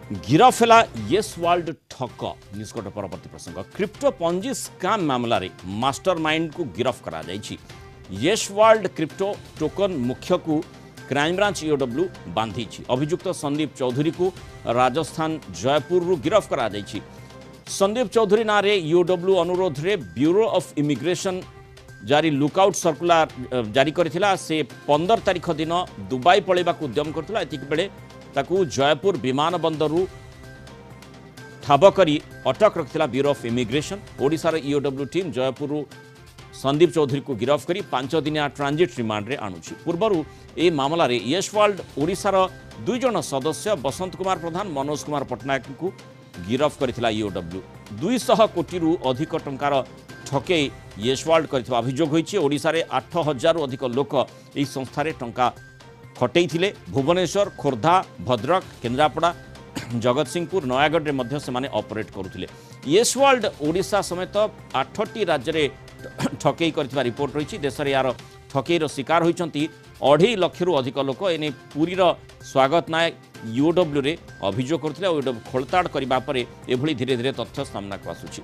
गिरफ है yes world ठक निष्कट परवर्ती प्रसंग क्रिप्टो पंजी स्काम मामला रे मास्टरमाइंड को गिरफ करा जायछि। येस वर्ल्ड क्रिप्टो टोकन मुख्य को क्राइमब्रांच ईओडब्ल्यू बांधी अभियुक्त संदीप चौधरी को राजस्थान जयपुर रु गिरफ करा जायछि। संदीप चौधरी ना रे ईओडब्ल्यू अनुरोध रे ब्यूरो ऑफ इमिग्रेशन जारी लुकआउट सर्कुलर जारी करथिला। से 15 तारिख दिन दुबई पळेबा उद्यम करथिला। एतिक बेले ताकू जयपुर विमान बंदरु ठाब करी अटक रखिला ब्यूरो ऑफ इमिग्रेशन। ओडिशार ईओडब्ल्यू टीम जयपुर संदीप चौधरी को गिरफ करी 5 दिनिया ट्रांजिट रिमांड रे आणुछि। पूर्वरु ए मामला रे येस वर्ल्ड ओडिशार 2 जण सदस्य बसंत कुमार प्रधान मनोज कुमार पटनायक को गिरफ करथिला। ईओडब्ल्यू 200 कोटी रु अधिक टंकार ठके येस वर्ल्ड करथिबा अभियोग होइछि। ओडिशा रे 8000 रु अधिक लोक एही संस्था रे टंका खटई थिले। भुवनेश्वर, खोर्धा, भद्रक, केन्द्रापड़ा, जगतसिंहपुर, नयागढ़ रे मध्य से माने ऑपरेट करुथिले। येस वर्ल्ड ओडिशा समेत 8टी राज्य रे ठकई करथिबा रिपोर्ट रहिछि। देश रे यार ठकईर शिकार होइछंती 2.5 लाख रु अधिक लोक। एने पुरीर स्वागत नायक ईओडब्ल्यू रे अभियोग करथिले। ईओडब्ल्यू खोलताड़ करिबा परे एभली धीरे धीरे तथ्य सामना को आसुछि।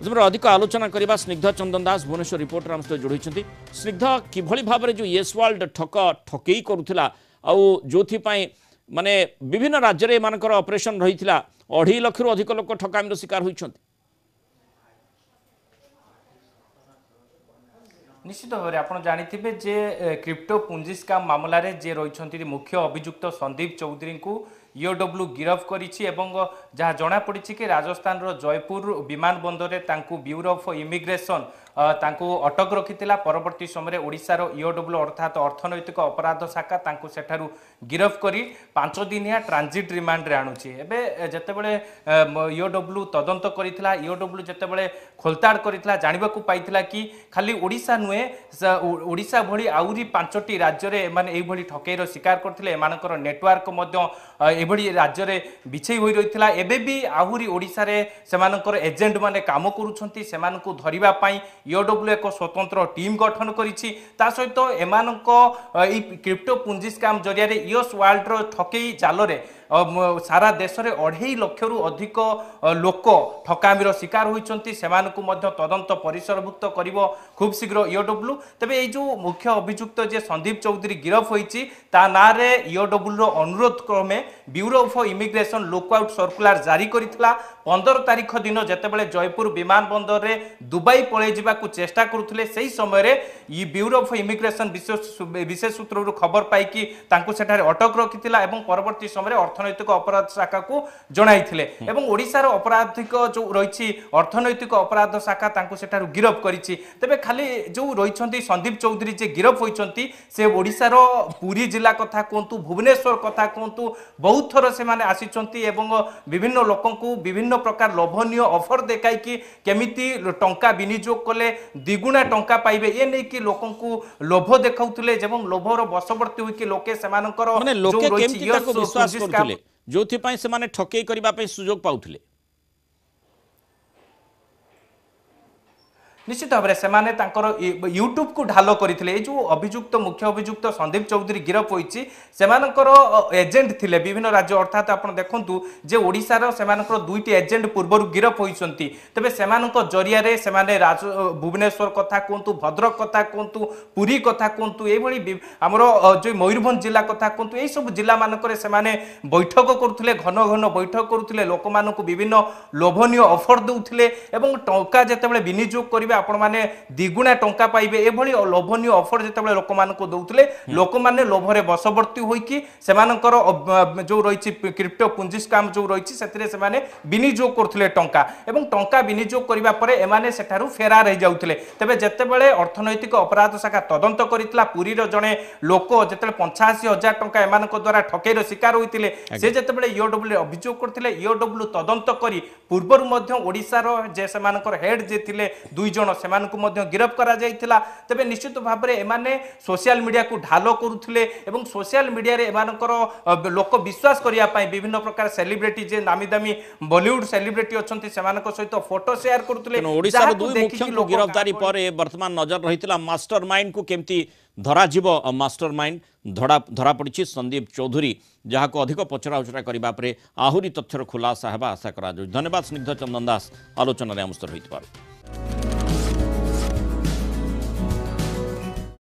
अधिक आलोचना करबा स्निग्ध चंदन दास भुवनेश्वर रिपोर्टर आम सहित जोड़ी। स्निग्ध किभली भाव में जो येस वर्ल्ड ठकई करुला जो माने विभिन्न राज्य रे मानकर ऑपरेशन रही 2.5 लाख रु अधिक लोक ठकामीर शिकार होइछंती। निश्चित भाव में आप जानी जे क्रिप्टो पुंजी स्काम मामला रे जे रही मुख्य अभियुक्त संदीप चौधरी को ईओडब्ल्यू गिरफ करिछि एवं जहाँ जना पड़ी कि राजस्थान रो जयपुर विमान बंदर में ब्यूरो ऑफ इमिग्रेशन अटक रखिथिला। परवर्ती समय ओडिशार ईओडब्ल्यू अर्थात अर्थनैतिक अपराध शाखा तांकु सेठारु गिरफ करी 5 दिनिया ट्रांजिट रिमांड रे आणुछि। एबे जेतेबेले ईओडब्ल्यू तदंत करिथिला, ईओडब्ल्यू जेतेबेले खोलताड़ करिथिला जानिबाकू पाइथिला कि खाली ओडिशा नुहे ओडिशा भली आउरी 5टी राज्य रे माने एई भली ठकेईर शिकार करथिले। एमानकर नेटवर्क मध्य एभली राज्य रे बिछई होई रहिथिला। एबे भी आहुरी ओडिशा रे सेमानकर एजेंट माने काम करूछंती। सेमानकू धरिबा पई ईओडब्ल्यू एक स्वतंत्र टीम गठन करिछि। ता सहित एमानक ई क्रिप्टो पुंजी स्काम जरिया रे येस वर्ल्ड रो ठकेई जाल रे सारा देश में 2.5 लाख रु अधिक लोक ठकामीर शिकार होइछंती। सेमानकू मध्य तदंत परिसरभुक्त करिवो खूब शीघ्र ईओडब्ल्यू। तबे ए जो मुख्य अभियुक्त जे संदीप चौधरी गिरफ होइछि ता नारे ईओडब्ल्यू रो अनुरोध क्रमे bureau of immigration lookout circular जारी करिथिला। 15 तारिख दिन जेतेबेले जयपुर विमान बंदर रे दुबई पळे जिबा को चेष्टा करुथिले सेही समय रे ई ब्यूरो ऑफ इमिग्रेशन विशेष सूत्ररु खबर पाई कि तांकु सेठारे अटक रखिथिला एवं परवर्ती समय अर्थनैतिक अपराध शाखा को जणाइथिले एवं ओडिशार अपराधिक जो रहिछि अर्थनैतिक अपराध शाखा तांकु सेठारु गिरफ करिछि। तबे खाली जो रहिछंती संदीप चौधरी जे गिरफ होइछंती से ओडिशार पुरी जिला कथा कोंतु भुवनेश्वर कथा कोंतु बहुत थर से माने आसीचंती एवं विभिन्न लोकंकु विभिन्न प्रकार लोभनीय ऑफर देखाई कि केमिति टंका विनियोग कले द्विगुणा टंका पाइबे ए नै कि लोकंकु लोभ देखाउतले एवं लोभर बशवर्ती होई कि लोके सेमानकर माने लोके केमिति ताको विश्वास करथले जोथि पई से माने ठकेई करिबा पई सुयोग पाउथले। निश्चित भाव में सेमाने तांकर यूट्यूब को ढाल करथिले। जो अभियुक्त मुख्य अभियुक्त संदीप चौधरी गिरफ होइछि सेमानकर एजेंट थिले विभिन्न राज्य अर्थात आपण देखंतु जे ओडिशार सेमानकर 2टी एजेंट पूर्वरु गिरफ होइछंती। तबे सेमानक जरिया रे सेमाने भुवनेश्वर कथा कोंतु भद्रक कथा कोंतु पुरी कथा कोंतु ए भली हमरो जो मयूरभंज जिला कथा कोंतु ए सब जिला मानकरे सेमाने बैठक करुथिले घन घन बैठक करुथिले लोक मानकु विभिन्न लोभनीय ऑफर देउथिले एवं टंका जेतेबेले विनियोग करिवे आपण माने द्विगुणा टंका पाइबे एभली लोभनीय ऑफर जेतेबेले लोक मानको दउथिले लोक माने लोभरे बशवर्ती होई कि सेमानकर जो रहिछि क्रिप्टो पुंजी स्काम जो रहिछि सेतिरे सेमाने विनियोग करथिले टंका एवं टंका विनियोग करिबा परे एमाने सेठारु फेरार हो जाउथिले। तबे जेतेबेले अर्थनैतिक अपराध शाखा तदंत करितला पुरी रो जणे लोक जेतेबेले 85,000 टंका एमानक द्वारा ठकेईर शिकार होइतिले से जेतेबेले ईओडब्ल्यू अभियोग करथिले ईओडब्ल्यू तदंत करी पूर्वरु मध्य ओडिसा रो जे सेमानकर हेड जे थिले 2 जन से गिरफ करा जाइथिला। तेबे निश्चित भाव में एमाने सोशल मीडिया को ढाल करुथिले एवं सोशल मीडिया रे एमानकर लोक विश्वास करिया पई विभिन्न प्रकार सेलिब्रिटी जे नामी दामी बॉलीवुड सेलिब्रिटी अछंती सेमानक सहित फोटो शेयर करुथिले। ओडिसा दुई मुख्य गिरफ्तारी पर वर्तमान नजर रहितला मास्टरमाइंड को केमती धरा जीव मास्टरमाइंड धरा पड़ी संदीप चौधरी जहाँ को अधिक पचरा उचरा करने आहरी तथ्यर खुलासा होगा आशा करा। धन्यवाद स्निग्ध चंदन दास आलोचन आम सहित।